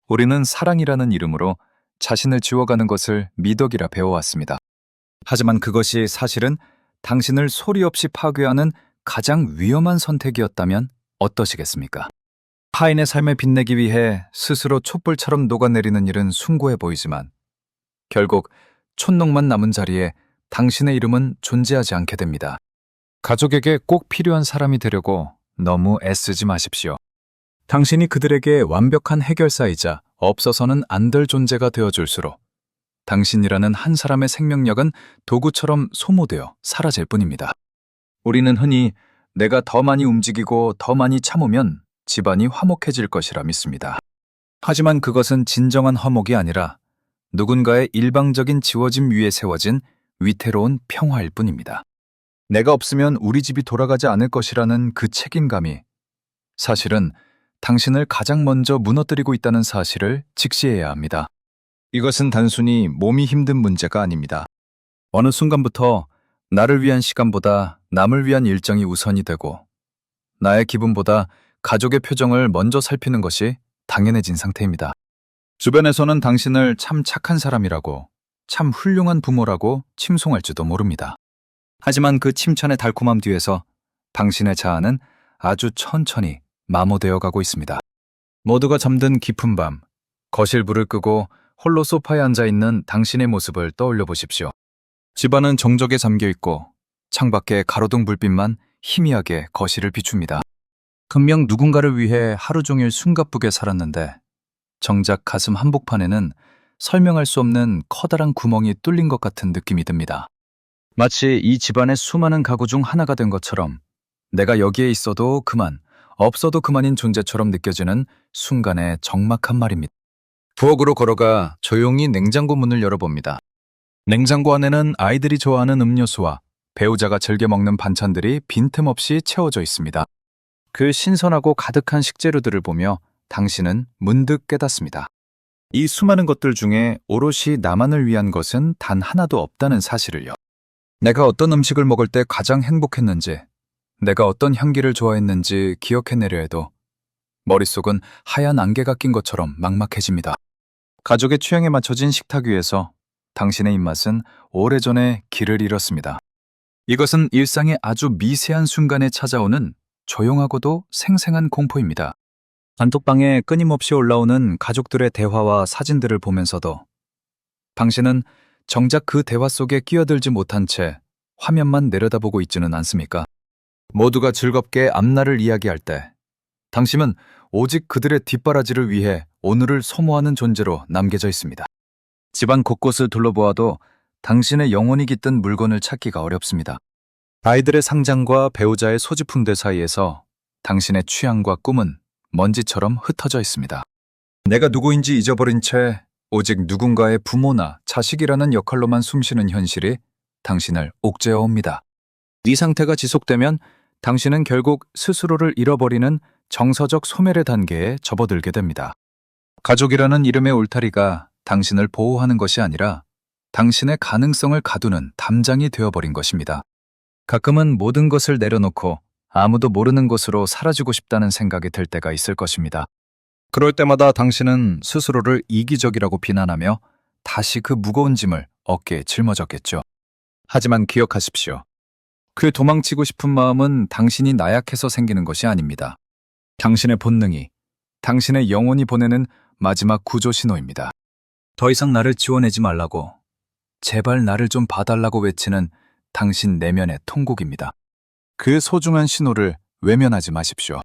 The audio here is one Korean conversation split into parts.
우리는 사랑이라는 이름으로 자신을 지워가는 것을 미덕이라 배워왔습니다. 하지만 그것이 사실은 당신을 소리 없이 파괴하는 가장 위험한 선택이었다면 어떠시겠습니까? 타인의 삶을 빛내기 위해 스스로 촛불처럼 녹아내리는 일은 숭고해 보이지만 결국 촛농만 남은 자리에 당신의 이름은 존재하지 않게 됩니다. 가족에게 꼭 필요한 사람이 되려고 너무 애쓰지 마십시오. 당신이 그들에게 완벽한 해결사이자 없어서는 안 될 존재가 되어줄수록 당신이라는 한 사람의 생명력은 도구처럼 소모되어 사라질 뿐입니다. 우리는 흔히 내가 더 많이 움직이고 더 많이 참으면 집안이 화목해질 것이라 믿습니다. 하지만 그것은 진정한 화목이 아니라 누군가의 일방적인 지워짐 위에 세워진 위태로운 평화일 뿐입니다. 내가 없으면 우리 집이 돌아가지 않을 것이라는 그 책임감이 사실은 당신을 가장 먼저 무너뜨리고 있다는 사실을 직시해야 합니다. 이것은 단순히 몸이 힘든 문제가 아닙니다. 어느 순간부터 나를 위한 시간보다 남을 위한 일정이 우선이 되고 나의 기분보다 가족의 표정을 먼저 살피는 것이 당연해진 상태입니다. 주변에서는 당신을 참 착한 사람이라고, 참 훌륭한 부모라고 칭송할지도 모릅니다. 하지만 그 칭찬의 달콤함 뒤에서 당신의 자아는 아주 천천히 마모되어 가고 있습니다. 모두가 잠든 깊은 밤, 거실 불을 끄고 홀로 소파에 앉아있는 당신의 모습을 떠올려 보십시오. 집안은 정적에 잠겨있고 창밖에 가로등 불빛만 희미하게 거실을 비춥니다. 분명 누군가를 위해 하루 종일 숨가쁘게 살았는데 정작 가슴 한복판에는 설명할 수 없는 커다란 구멍이 뚫린 것 같은 느낌이 듭니다. 마치 이 집안의 수많은 가구 중 하나가 된 것처럼 내가 여기에 있어도 그만, 없어도 그만인 존재처럼 느껴지는 순간의 적막한 말입니다. 부엌으로 걸어가 조용히 냉장고 문을 열어봅니다. 냉장고 안에는 아이들이 좋아하는 음료수와 배우자가 즐겨 먹는 반찬들이 빈틈없이 채워져 있습니다. 그 신선하고 가득한 식재료들을 보며 당신은 문득 깨닫습니다. 이 수많은 것들 중에 오롯이 나만을 위한 것은 단 하나도 없다는 사실을요. 내가 어떤 음식을 먹을 때 가장 행복했는지, 내가 어떤 향기를 좋아했는지 기억해내려 해도 머릿속은 하얀 안개가 낀 것처럼 막막해집니다. 가족의 취향에 맞춰진 식탁 위에서 당신의 입맛은 오래전에 길을 잃었습니다. 이것은 일상의 아주 미세한 순간에 찾아오는 조용하고도 생생한 공포입니다. 단톡방에 끊임없이 올라오는 가족들의 대화와 사진들을 보면서도 당신은 정작 그 대화 속에 끼어들지 못한 채 화면만 내려다보고 있지는 않습니까? 모두가 즐겁게 앞날을 이야기할 때 당신은 오직 그들의 뒷바라지를 위해 오늘을 소모하는 존재로 남겨져 있습니다. 집안 곳곳을 둘러보아도 당신의 영혼이 깃든 물건을 찾기가 어렵습니다. 아이들의 상장과 배우자의 소지품들 사이에서 당신의 취향과 꿈은 먼지처럼 흩어져 있습니다. 내가 누구인지 잊어버린 채 오직 누군가의 부모나 자식이라는 역할로만 숨쉬는 현실이 당신을 옥죄어 옵니다. 이 상태가 지속되면 당신은 결국 스스로를 잃어버리는 정서적 소멸의 단계에 접어들게 됩니다. 가족이라는 이름의 울타리가 당신을 보호하는 것이 아니라 당신의 가능성을 가두는 담장이 되어버린 것입니다. 가끔은 모든 것을 내려놓고 아무도 모르는 곳으로 사라지고 싶다는 생각이 들 때가 있을 것입니다. 그럴 때마다 당신은 스스로를 이기적이라고 비난하며 다시 그 무거운 짐을 어깨에 짊어졌겠죠. 하지만 기억하십시오. 그 도망치고 싶은 마음은 당신이 나약해서 생기는 것이 아닙니다. 당신의 본능이, 당신의 영혼이 보내는 마지막 구조 신호입니다. 더 이상 나를 지워내지 말라고, 제발 나를 좀 봐달라고 외치는 당신 내면의 통곡입니다. 그 소중한 신호를 외면하지 마십시오.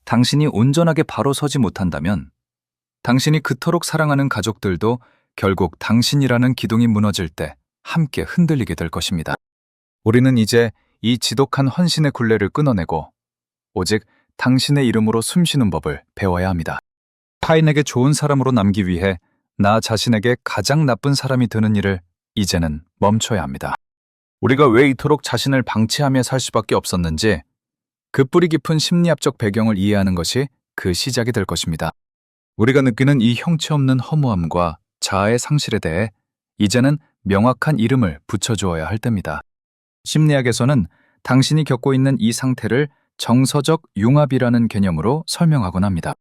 당신이 온전하게 바로 서지 못한다면 당신이 그토록 사랑하는 가족들도 결국 당신이라는 기둥이 무너질 때 함께 흔들리게 될 것입니다. 우리는 이제 이 지독한 헌신의 굴레를 끊어내고 오직 당신의 이름으로 숨쉬는 법을 배워야 합니다. 타인에게 좋은 사람으로 남기 위해 나 자신에게 가장 나쁜 사람이 되는 일을 이제는 멈춰야 합니다. 우리가 왜 이토록 자신을 방치하며 살 수밖에 없었는지 그 뿌리 깊은 심리학적 배경을 이해하는 것이 그 시작이 될 것입니다. 우리가 느끼는 이 형체 없는 허무함과 자아의 상실에 대해 이제는 명확한 이름을 붙여주어야 할 때입니다. 심리학에서는 당신이 겪고 있는 이 상태를 정서적 융합이라는 개념으로 설명하곤 합니다.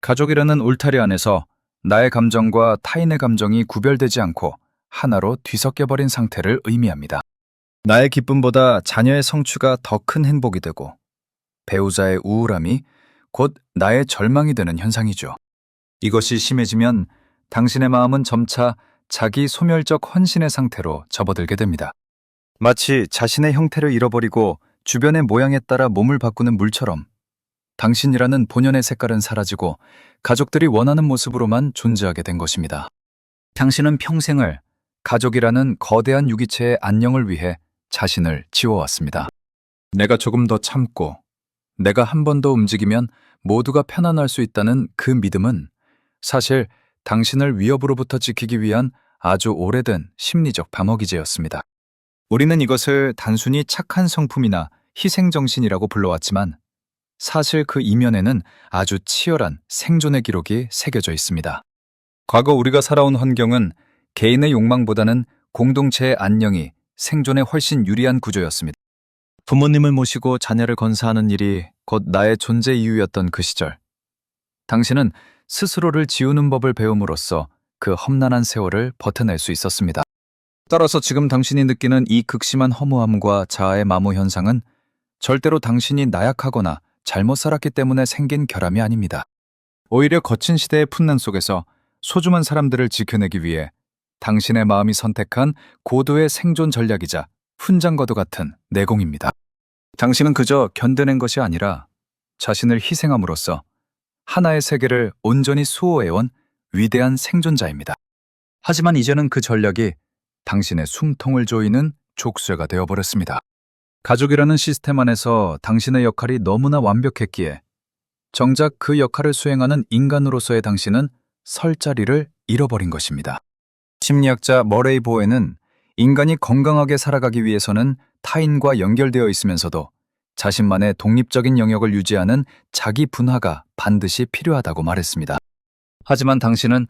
가족이라는 울타리 안에서 나의 감정과 타인의 감정이 구별되지 않고 하나로 뒤섞여버린 상태를 의미합니다. 나의 기쁨보다 자녀의 성취가 더 큰 행복이 되고 배우자의 우울함이 곧 나의 절망이 되는 현상이죠. 이것이 심해지면 당신의 마음은 점차 자기 소멸적 헌신의 상태로 접어들게 됩니다. 마치 자신의 형태를 잃어버리고 주변의 모양에 따라 몸을 바꾸는 물처럼 당신이라는 본연의 색깔은 사라지고 가족들이 원하는 모습으로만 존재하게 된 것입니다. 당신은 평생을 가족이라는 거대한 유기체의 안녕을 위해 자신을 지워왔습니다. 내가 조금 더 참고 내가 한 번 더 움직이면 모두가 편안할 수 있다는 그 믿음은 사실 당신을 위협으로부터 지키기 위한 아주 오래된 심리적 방어기제였습니다. 우리는 이것을 단순히 착한 성품이나 희생정신이라고 불러왔지만 사실 그 이면에는 아주 치열한 생존의 기록이 새겨져 있습니다. 과거 우리가 살아온 환경은 개인의 욕망보다는 공동체의 안녕이 생존에 훨씬 유리한 구조였습니다. 부모님을 모시고 자녀를 건사하는 일이 곧 나의 존재 이유였던 그 시절. 당신은 스스로를 지우는 법을 배움으로써 그 험난한 세월을 버텨낼 수 있었습니다. 따라서 지금 당신이 느끼는 이 극심한 허무함과 자아의 마모 현상은 절대로 당신이 나약하거나 잘못 살았기 때문에 생긴 결함이 아닙니다. 오히려 거친 시대의 풍랑 속에서 소중한 사람들을 지켜내기 위해 당신의 마음이 선택한 고도의 생존 전략이자 훈장과도 같은 내공입니다. 당신은 그저 견뎌낸 것이 아니라 자신을 희생함으로써 하나의 세계를 온전히 수호해온 위대한 생존자입니다. 하지만 이제는 그 전략이 당신의 숨통을 조이는 족쇄가 되어버렸습니다. 가족이라는 시스템 안에서 당신의 역할이 너무나 완벽했기에 정작 그 역할을 수행하는 인간으로서의 당신은 설 자리를 잃어버린 것입니다. 심리학자 머레이 보에는 인간이 건강하게 살아가기 위해서는 타인과 연결되어 있으면서도 자신만의 독립적인 영역을 유지하는 자기 분화가 반드시 필요하다고 말했습니다. 하지만 당신은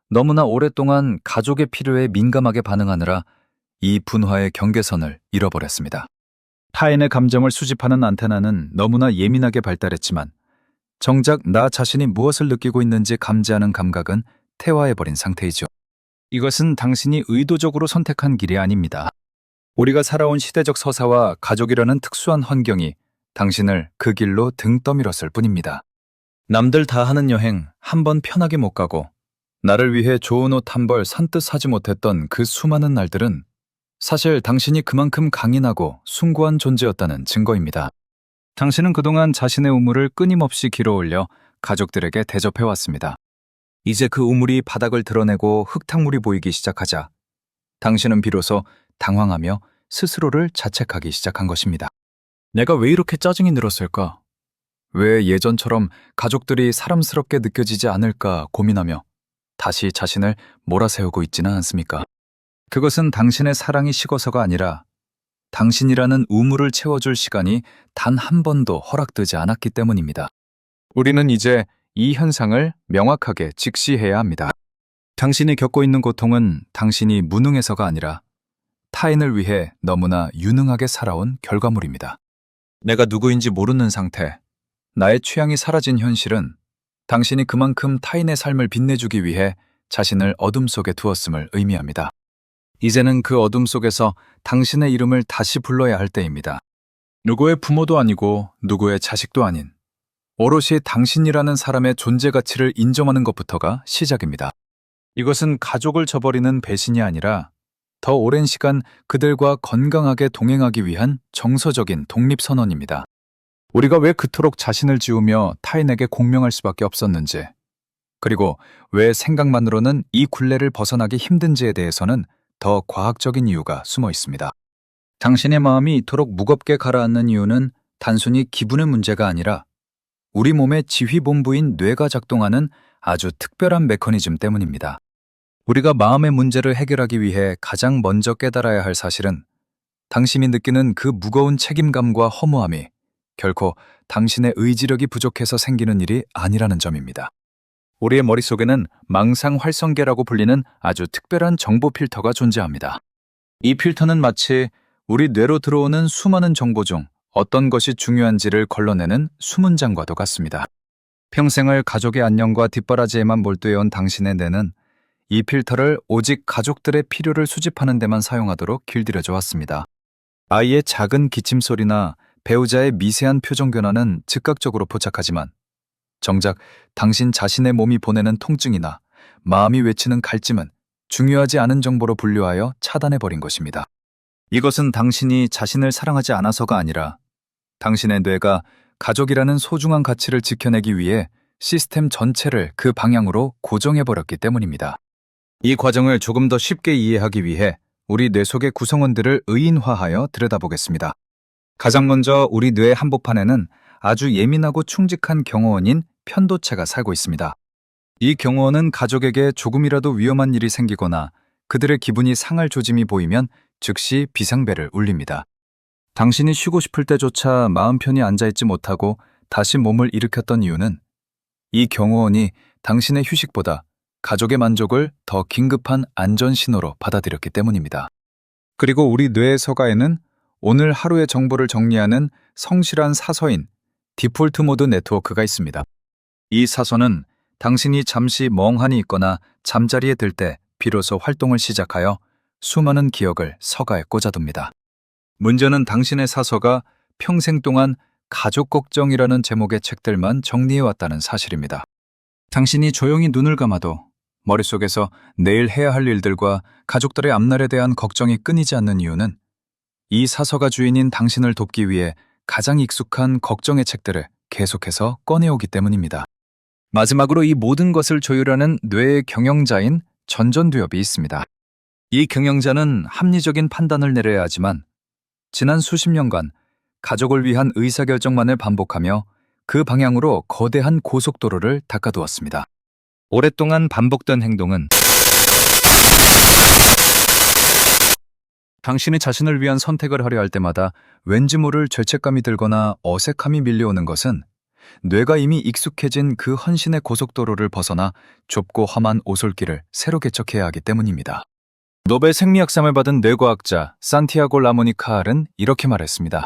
너무나 오랫동안 가족의 필요에 민감하게 반응하느라 이 분화의 경계선을 잃어버렸습니다. 타인의 감정을 수집하는 안테나는 너무나 예민하게 발달했지만 정작 나 자신이 무엇을 느끼고 있는지 감지하는 감각은 퇴화해버린 상태이죠. 이것은 당신이 의도적으로 선택한 길이 아닙니다. 우리가 살아온 시대적 서사와 가족이라는 특수한 환경이 당신을 그 길로 등 떠밀었을 뿐입니다. 남들 다 하는 여행 한 번 편하게 못 가고 나를 위해 좋은 옷 한 벌 선뜻 사지 못했던 그 수많은 날들은 사실 당신이 그만큼 강인하고 숭고한 존재였다는 증거입니다. 당신은 그동안 자신의 우물을 끊임없이 길어올려 가족들에게 대접해왔습니다. 이제 그 우물이 바닥을 드러내고 흙탕물이 보이기 시작하자 당신은 비로소 당황하며 스스로를 자책하기 시작한 것입니다. 내가 왜 이렇게 짜증이 늘었을까? 왜 예전처럼 가족들이 사람스럽게 느껴지지 않을까 고민하며 다시 자신을 몰아세우고 있지는 않습니까? 그것은 당신의 사랑이 식어서가 아니라 당신이라는 우물을 채워줄 시간이 단 한 번도 허락되지 않았기 때문입니다. 우리는 이제 이 현상을 명확하게 직시해야 합니다. 당신이 겪고 있는 고통은 당신이 무능해서가 아니라 타인을 위해 너무나 유능하게 살아온 결과물입니다. 내가 누구인지 모르는 상태, 나의 취향이 사라진 현실은 당신이 그만큼 타인의 삶을 빛내주기 위해 자신을 어둠 속에 두었음을 의미합니다. 이제는 그 어둠 속에서 당신의 이름을 다시 불러야 할 때입니다. 누구의 부모도 아니고 누구의 자식도 아닌 오롯이 당신이라는 사람의 존재 가치를 인정하는 것부터가 시작입니다. 이것은 가족을 저버리는 배신이 아니라 더 오랜 시간 그들과 건강하게 동행하기 위한 정서적인 독립선언입니다. 우리가 왜 그토록 자신을 지우며 타인에게 공명할 수밖에 없었는지, 그리고 왜 생각만으로는 이 굴레를 벗어나기 힘든지에 대해서는 더 과학적인 이유가 숨어 있습니다. 당신의 마음이 이토록 무겁게 가라앉는 이유는 단순히 기분의 문제가 아니라 우리 몸의 지휘본부인 뇌가 작동하는 아주 특별한 메커니즘 때문입니다. 우리가 마음의 문제를 해결하기 위해 가장 먼저 깨달아야 할 사실은 당신이 느끼는 그 무거운 책임감과 허무함이 결코 당신의 의지력이 부족해서 생기는 일이 아니라는 점입니다. 우리의 머릿속에는 망상 활성계라고 불리는 아주 특별한 정보 필터가 존재합니다. 이 필터는 마치 우리 뇌로 들어오는 수많은 정보 중 어떤 것이 중요한지를 걸러내는 수문장과도 같습니다. 평생을 가족의 안녕과 뒷바라지에만 몰두해온 당신의 뇌는 이 필터를 오직 가족들의 필요를 수집하는 데만 사용하도록 길들여져 왔습니다. 아이의 작은 기침 소리나 배우자의 미세한 표정 변화는 즉각적으로 포착하지만 정작 당신 자신의 몸이 보내는 통증이나 마음이 외치는 갈증은 중요하지 않은 정보로 분류하여 차단해버린 것입니다. 이것은 당신이 자신을 사랑하지 않아서가 아니라 당신의 뇌가 가족이라는 소중한 가치를 지켜내기 위해 시스템 전체를 그 방향으로 고정해버렸기 때문입니다. 이 과정을 조금 더 쉽게 이해하기 위해 우리 뇌 속의 구성원들을 의인화하여 들여다보겠습니다. 가장 먼저 우리 뇌 한복판에는 아주 예민하고 충직한 경호원인 편도체가 살고 있습니다. 이 경호원은 가족에게 조금이라도 위험한 일이 생기거나 그들의 기분이 상할 조짐이 보이면 즉시 비상벨을 울립니다. 당신이 쉬고 싶을 때조차 마음 편히 앉아있지 못하고 다시 몸을 일으켰던 이유는 이 경호원이 당신의 휴식보다 가족의 만족을 더 긴급한 안전 신호로 받아들였기 때문입니다. 그리고 우리 뇌의 서가에는 오늘 하루의 정보를 정리하는 성실한 사서인 디폴트 모드 네트워크가 있습니다. 이 사서는 당신이 잠시 멍하니 있거나 잠자리에 들 때 비로소 활동을 시작하여 수많은 기억을 서가에 꽂아둡니다. 문제는 당신의 사서가 평생 동안 가족 걱정이라는 제목의 책들만 정리해왔다는 사실입니다. 당신이 조용히 눈을 감아도 머릿속에서 내일 해야 할 일들과 가족들의 앞날에 대한 걱정이 끊이지 않는 이유는 이 사서가 주인인 당신을 돕기 위해 가장 익숙한 걱정의 책들을 계속해서 꺼내오기 때문입니다. 마지막으로 이 모든 것을 조율하는 뇌의 경영자인 전전두엽이 있습니다. 이 경영자는 합리적인 판단을 내려야 하지만 지난 수십 년간 가족을 위한 의사결정만을 반복하며 그 방향으로 거대한 고속도로를 닦아두었습니다. 오랫동안 반복된 행동은 당신이 자신을 위한 선택을 하려 할 때마다 왠지 모를 죄책감이 들거나 어색함이 밀려오는 것은 뇌가 이미 익숙해진 그 헌신의 고속도로를 벗어나 좁고 험한 오솔길을 새로 개척해야 하기 때문입니다. 노벨 생리학상을 받은 뇌과학자 산티아고 라모니 카알은 이렇게 말했습니다.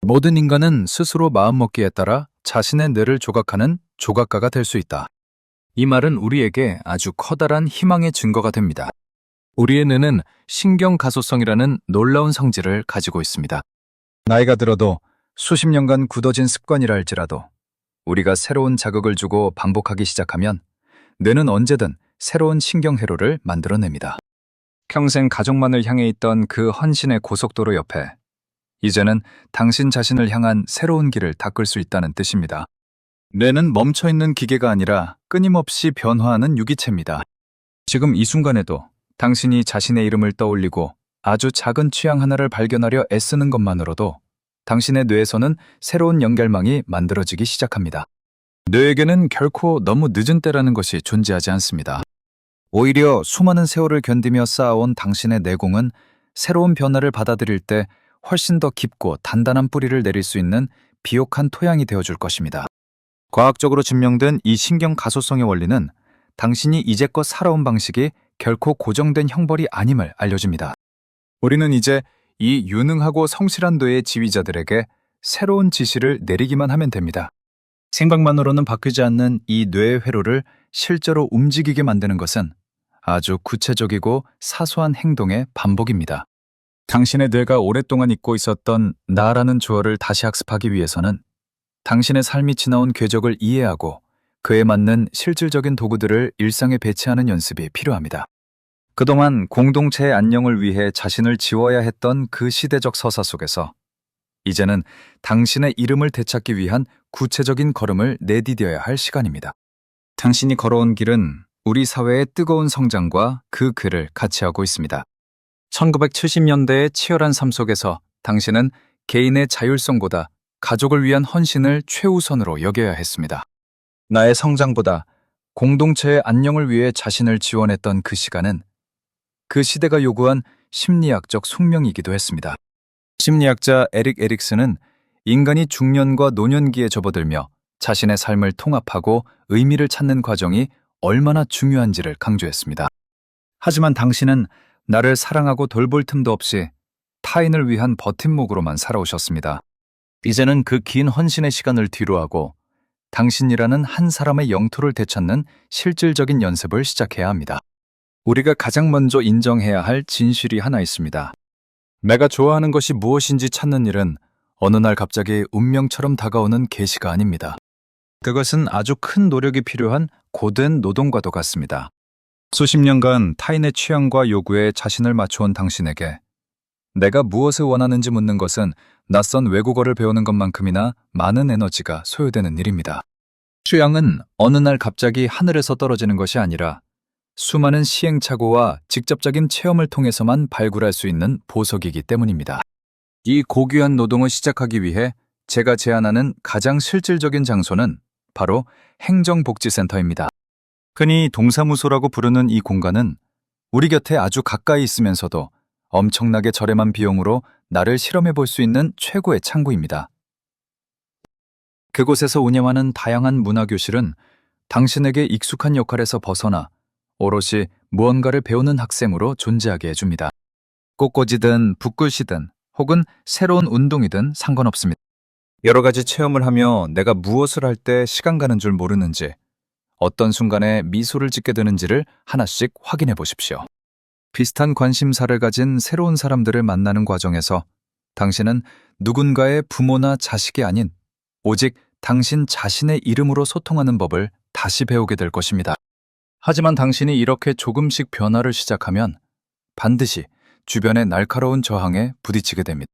모든 인간은 스스로 마음먹기에 따라 자신의 뇌를 조각하는 조각가가 될 수 있다. 이 말은 우리에게 아주 커다란 희망의 증거가 됩니다. 우리의 뇌는 신경가소성이라는 놀라운 성질을 가지고 있습니다. 나이가 들어도 수십 년간 굳어진 습관이라 할지라도 우리가 새로운 자극을 주고 반복하기 시작하면 뇌는 언제든 새로운 신경회로를 만들어냅니다. 평생 가족만을 향해 있던 그 헌신의 고속도로 옆에 이제는 당신 자신을 향한 새로운 길을 닦을 수 있다는 뜻입니다. 뇌는 멈춰있는 기계가 아니라 끊임없이 변화하는 유기체입니다. 지금 이 순간에도 당신이 자신의 이름을 떠올리고 아주 작은 취향 하나를 발견하려 애쓰는 것만으로도 당신의 뇌에서는 새로운 연결망이 만들어지기 시작합니다. 뇌에게는 결코 너무 늦은 때라는 것이 존재하지 않습니다. 오히려 수많은 세월을 견디며 쌓아온 당신의 내공은 새로운 변화를 받아들일 때 훨씬 더 깊고 단단한 뿌리를 내릴 수 있는 비옥한 토양이 되어줄 것입니다. 과학적으로 증명된 이 신경 가소성의 원리는 당신이 이제껏 살아온 방식이 결코 고정된 형벌이 아님을 알려줍니다. 우리는 이제 이 유능하고 성실한 뇌의 지휘자들에게 새로운 지시를 내리기만 하면 됩니다. 생각만으로는 바뀌지 않는 이 뇌의 회로를 실제로 움직이게 만드는 것은 아주 구체적이고 사소한 행동의 반복입니다. 당신의 뇌가 오랫동안 잊고 있었던 나라는 주어를 다시 학습하기 위해서는 당신의 삶이 지나온 궤적을 이해하고 그에 맞는 실질적인 도구들을 일상에 배치하는 연습이 필요합니다. 그동안 공동체의 안녕을 위해 자신을 지워야 했던 그 시대적 서사 속에서 이제는 당신의 이름을 되찾기 위한 구체적인 걸음을 내디뎌야 할 시간입니다. 당신이 걸어온 길은 우리 사회의 뜨거운 성장과 그 글을 같이 하고 있습니다. 1970년대의 치열한 삶 속에서 당신은 개인의 자율성보다 가족을 위한 헌신을 최우선으로 여겨야 했습니다. 나의 성장보다 공동체의 안녕을 위해 자신을 지원했던 그 시간은 그 시대가 요구한 심리학적 숙명이기도 했습니다. 심리학자 에릭 에릭슨은 인간이 중년과 노년기에 접어들며 자신의 삶을 통합하고 의미를 찾는 과정이 얼마나 중요한지를 강조했습니다. 하지만 당신은 나를 사랑하고 돌볼 틈도 없이 타인을 위한 버팀목으로만 살아오셨습니다. 이제는 그 긴 헌신의 시간을 뒤로하고 당신이라는 한 사람의 영토를 되찾는 실질적인 연습을 시작해야 합니다. 우리가 가장 먼저 인정해야 할 진실이 하나 있습니다. 내가 좋아하는 것이 무엇인지 찾는 일은 어느 날 갑자기 운명처럼 다가오는 계시가 아닙니다. 그것은 아주 큰 노력이 필요한 고된 노동과도 같습니다. 수십 년간 타인의 취향과 요구에 자신을 맞춰온 당신에게 내가 무엇을 원하는지 묻는 것은 낯선 외국어를 배우는 것만큼이나 많은 에너지가 소요되는 일입니다. 취향은 어느 날 갑자기 하늘에서 떨어지는 것이 아니라 수많은 시행착오와 직접적인 체험을 통해서만 발굴할 수 있는 보석이기 때문입니다. 이 고귀한 노동을 시작하기 위해 제가 제안하는 가장 실질적인 장소는 바로 행정복지센터입니다. 흔히 동사무소라고 부르는 이 공간은 우리 곁에 아주 가까이 있으면서도 엄청나게 저렴한 비용으로 나를 실험해 볼 수 있는 최고의 창구입니다. 그곳에서 운영하는 다양한 문화교실은 당신에게 익숙한 역할에서 벗어나 오롯이 무언가를 배우는 학생으로 존재하게 해줍니다. 꽃꽂이든 붓글씨든 혹은 새로운 운동이든 상관없습니다. 여러 가지 체험을 하며 내가 무엇을 할 때 시간 가는 줄 모르는지, 어떤 순간에 미소를 짓게 되는지를 하나씩 확인해 보십시오. 비슷한 관심사를 가진 새로운 사람들을 만나는 과정에서 당신은 누군가의 부모나 자식이 아닌 오직 당신 자신의 이름으로 소통하는 법을 다시 배우게 될 것입니다. 하지만 당신이 이렇게 조금씩 변화를 시작하면 반드시 주변의 날카로운 저항에 부딪히게 됩니다.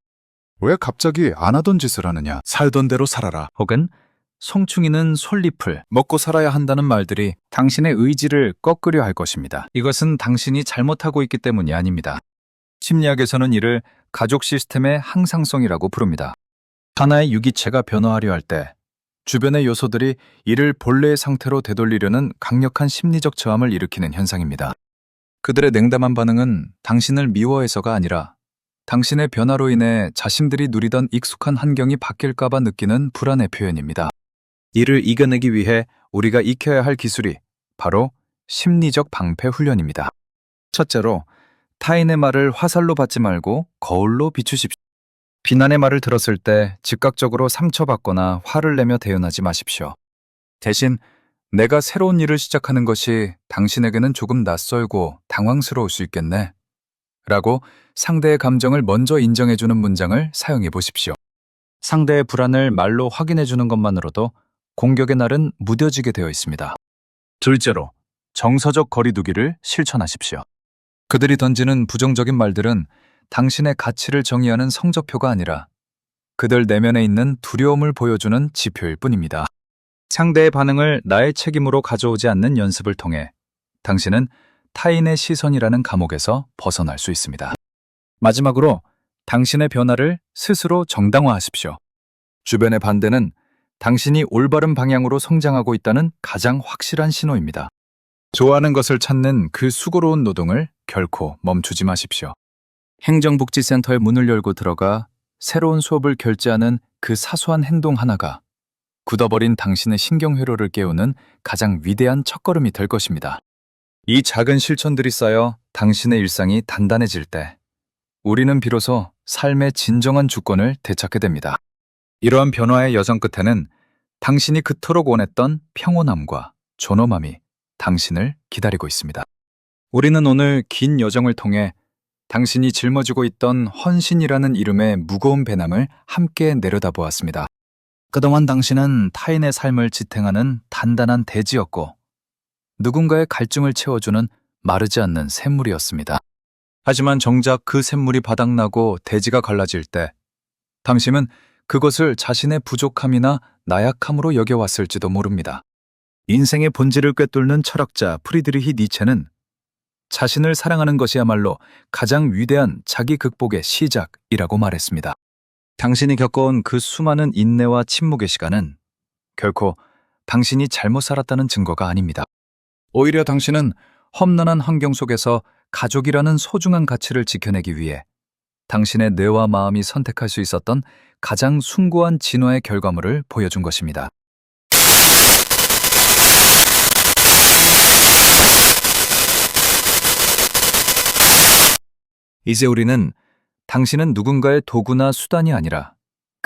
왜 갑자기 안 하던 짓을 하느냐? 살던 대로 살아라. 혹은 송충이는 솔잎을 먹고 살아야 한다는 말들이 당신의 의지를 꺾으려 할 것입니다. 이것은 당신이 잘못하고 있기 때문이 아닙니다. 심리학에서는 이를 가족 시스템의 항상성이라고 부릅니다. 하나의 유기체가 변화하려 할 때 주변의 요소들이 이를 본래의 상태로 되돌리려는 강력한 심리적 저항을 일으키는 현상입니다. 그들의 냉담한 반응은 당신을 미워해서가 아니라 당신의 변화로 인해 자신들이 누리던 익숙한 환경이 바뀔까봐 느끼는 불안의 표현입니다. 이를 이겨내기 위해 우리가 익혀야 할 기술이 바로 심리적 방패 훈련입니다. 첫째로, 타인의 말을 화살로 받지 말고 거울로 비추십시오. 비난의 말을 들었을 때 즉각적으로 상처받거나 화를 내며 대응하지 마십시오. 대신 내가 새로운 일을 시작하는 것이 당신에게는 조금 낯설고 당황스러울 수 있겠네 라고 상대의 감정을 먼저 인정해주는 문장을 사용해 보십시오. 상대의 불안을 말로 확인해주는 것만으로도 공격의 날은 무뎌지게 되어 있습니다. 둘째로, 정서적 거리두기를 실천하십시오. 그들이 던지는 부정적인 말들은 당신의 가치를 정의하는 성적표가 아니라 그들 내면에 있는 두려움을 보여주는 지표일 뿐입니다. 상대의 반응을 나의 책임으로 가져오지 않는 연습을 통해 당신은 타인의 시선이라는 감옥에서 벗어날 수 있습니다. 마지막으로, 당신의 변화를 스스로 정당화하십시오. 주변의 반대는 당신이 올바른 방향으로 성장하고 있다는 가장 확실한 신호입니다. 좋아하는 것을 찾는 그 수고로운 노동을 결코 멈추지 마십시오. 행정복지센터의 문을 열고 들어가 새로운 수업을 결제하는 그 사소한 행동 하나가 굳어버린 당신의 신경회로를 깨우는 가장 위대한 첫걸음이 될 것입니다. 이 작은 실천들이 쌓여 당신의 일상이 단단해질 때 우리는 비로소 삶의 진정한 주권을 되찾게 됩니다. 이러한 변화의 여정 끝에는 당신이 그토록 원했던 평온함과 존엄함이 당신을 기다리고 있습니다. 우리는 오늘 긴 여정을 통해 당신이 짊어지고 있던 헌신이라는 이름의 무거운 배낭을 함께 내려다보았습니다. 그동안 당신은 타인의 삶을 지탱하는 단단한 대지였고 누군가의 갈증을 채워주는 마르지 않는 샘물이었습니다. 하지만 정작 그 샘물이 바닥나고 대지가 갈라질 때 당신은 그것을 자신의 부족함이나 나약함으로 여겨왔을지도 모릅니다. 인생의 본질을 꿰뚫는 철학자 프리드리히 니체는 자신을 사랑하는 것이야말로 가장 위대한 자기 극복의 시작이라고 말했습니다. 당신이 겪어온 그 수많은 인내와 침묵의 시간은 결코 당신이 잘못 살았다는 증거가 아닙니다. 오히려 당신은 험난한 환경 속에서 가족이라는 소중한 가치를 지켜내기 위해 당신의 뇌와 마음이 선택할 수 있었던 가장 숭고한 진화의 결과물을 보여준 것입니다. 이제 우리는 당신은 누군가의 도구나 수단이 아니라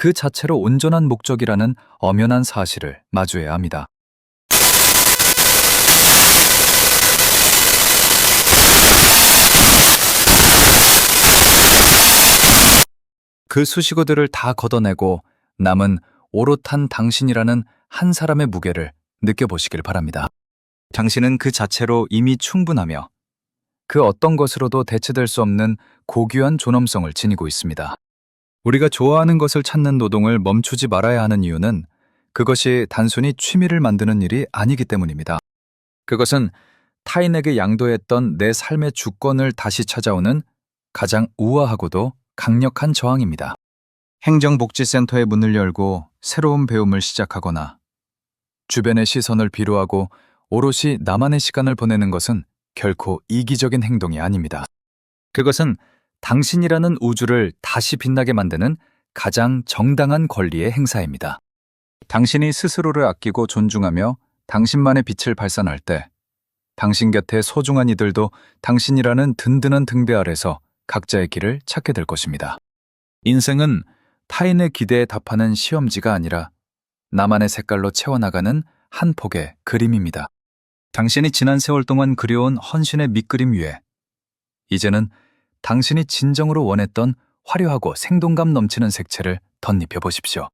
그 자체로 온전한 목적이라는 엄연한 사실을 마주해야 합니다. 그 수식어들을 다 걷어내고 남은 오롯한 당신이라는 한 사람의 무게를 느껴보시길 바랍니다. 당신은 그 자체로 이미 충분하며 그 어떤 것으로도 대체될 수 없는 고귀한 존엄성을 지니고 있습니다. 우리가 좋아하는 것을 찾는 노동을 멈추지 말아야 하는 이유는 그것이 단순히 취미를 만드는 일이 아니기 때문입니다. 그것은 타인에게 양도했던 내 삶의 주권을 다시 찾아오는 가장 우아하고도 강력한 저항입니다. 행정복지센터의 문을 열고 새로운 배움을 시작하거나 주변의 시선을 비로하고 오롯이 나만의 시간을 보내는 것은 결코 이기적인 행동이 아닙니다. 그것은 당신이라는 우주를 다시 빛나게 만드는 가장 정당한 권리의 행사입니다. 당신이 스스로를 아끼고 존중하며 당신만의 빛을 발산할 때 당신 곁에 소중한 이들도 당신이라는 든든한 등대 아래서 각자의 길을 찾게 될 것입니다. 인생은 타인의 기대에 답하는 시험지가 아니라 나만의 색깔로 채워나가는 한 폭의 그림입니다. 당신이 지난 세월 동안 그려온 헌신의 밑그림 위에 이제는 당신이 진정으로 원했던 화려하고 생동감 넘치는 색채를 덧입혀 보십시오.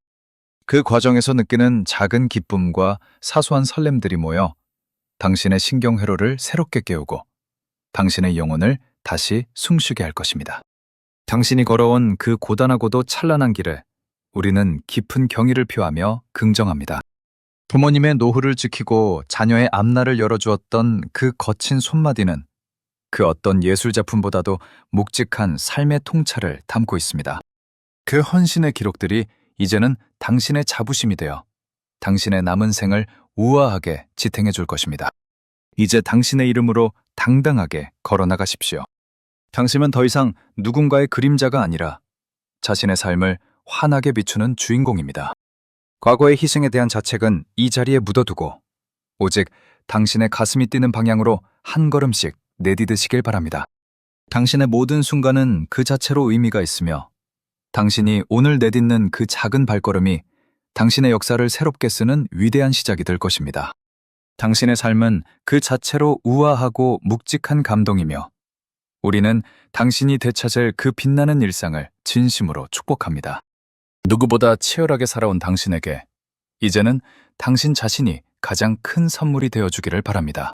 그 과정에서 느끼는 작은 기쁨과 사소한 설렘들이 모여 당신의 신경회로를 새롭게 깨우고 당신의 영혼을 다시 숨쉬게 할 것입니다. 당신이 걸어온 그 고단하고도 찬란한 길에 우리는 깊은 경의를 표하며 긍정합니다. 부모님의 노후를 지키고 자녀의 앞날을 열어주었던 그 거친 손마디는 그 어떤 예술작품보다도 묵직한 삶의 통찰을 담고 있습니다. 그 헌신의 기록들이 이제는 당신의 자부심이 되어 당신의 남은 생을 우아하게 지탱해 줄 것입니다. 이제 당신의 이름으로 당당하게 걸어나가십시오. 당신은 더 이상 누군가의 그림자가 아니라 자신의 삶을 환하게 비추는 주인공입니다. 과거의 희생에 대한 자책은 이 자리에 묻어두고 오직 당신의 가슴이 뛰는 방향으로 한 걸음씩 내디드시길 바랍니다. 당신의 모든 순간은 그 자체로 의미가 있으며 당신이 오늘 내딛는 그 작은 발걸음이 당신의 역사를 새롭게 쓰는 위대한 시작이 될 것입니다. 당신의 삶은 그 자체로 우아하고 묵직한 감동이며 우리는 당신이 되찾을 그 빛나는 일상을 진심으로 축복합니다. 누구보다 치열하게 살아온 당신에게 이제는 당신 자신이 가장 큰 선물이 되어주기를 바랍니다.